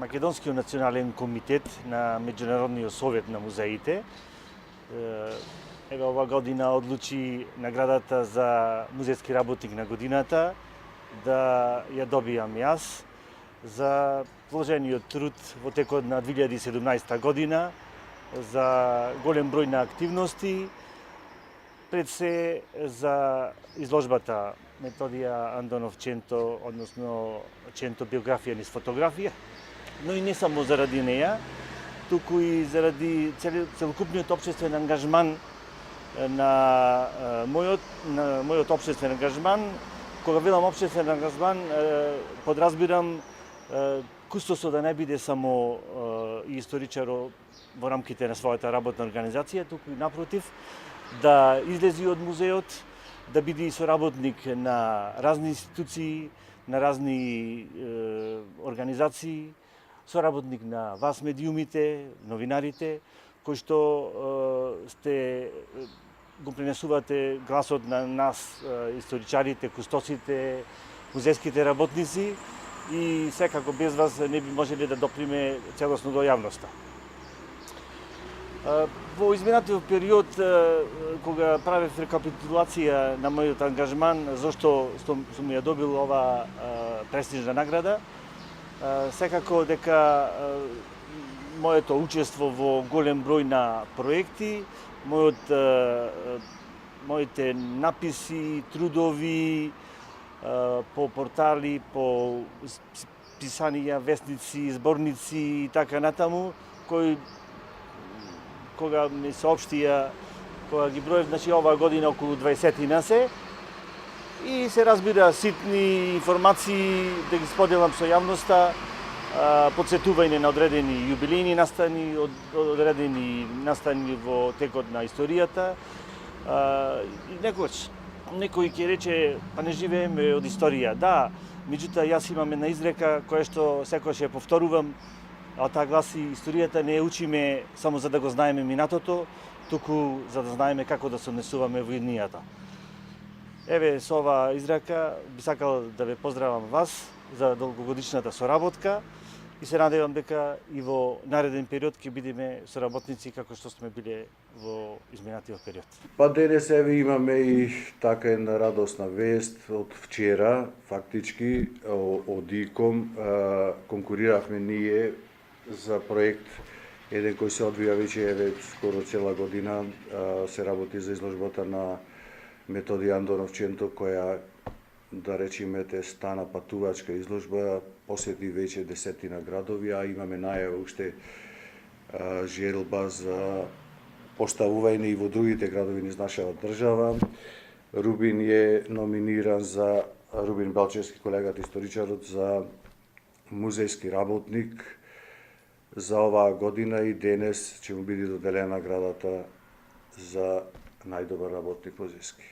Македонскиот национален комитет на Меѓународниот совет на музеите ова година одлучи наградата за музејски работник на годината да ја добијам јас за вложениот труд во текот на 2017 година, за голем број на активности, пред се за изложбата Методија Андонов Ченто, односно Ченто биографија низ фотографија, но и не само заради неја, туку и заради целокупниот општествен ангажман на мојот општествен ангажман. Кога велам општествен ангажман, подразбирам кустосот да не биде само историчар во рамките на својата работна организација, туку и напротив, да излези од музеот, да биде и соработник на разни институции, на разни организации, соработник на вас медиумите, новинарите, кои што сте го пренесувате гласот на нас, историчарите, кустосите, музејските работници и секако без вас не би можеле да доприме целосно до јавноста. Во изминатиот период, кога правев рекапитулација на мојот ангажман, зашто сум ја добил ова престижна награда, секако дека моето учество во голем број на проекти, моите написи, трудови по портали, по писанија, вестници, зборници и така натаму, кои кога ми соопштија, кога ги броев, значи оваа година околу 20 се, и се разбира ситни информации да ги споделам со јавноста, подсетување на одредени јубилејни настани, одредени настани во текот на историјата. И некој ќе рече, па не живееме од историја. Да, меѓутоа јас имам една изрека која што секогаш ја повторувам, а таа гласи: историјата не ја учиме само за да го знаеме минатото, туку за да знаеме како да се однесуваме во иднијата. Еве, со оваа изрека би сакал да ве поздравам вас за долгогодишната соработка и се надевам дека и во нареден период ќе бидеме соработници како што сме биле во изминатиот период. Па денес еве имаме и така една радосна вест од вчера, фактички од ИКОМ конкуриравме ние за проект еден кој се одвија веќе еве скоро цела година, се работи за изложбата на Методија Андонов Ченто, која да речеме стана патувачка изложба, посети веќе 10 градови, а имаме најава уште желба за поставување и во другите градови низ нашата држава. Рубин е номиниран за Рубин Балчевски, колегата историчарот, за музејски работник за оваа година и денес ќе му биде доделена наградата за најдобар работник музејски.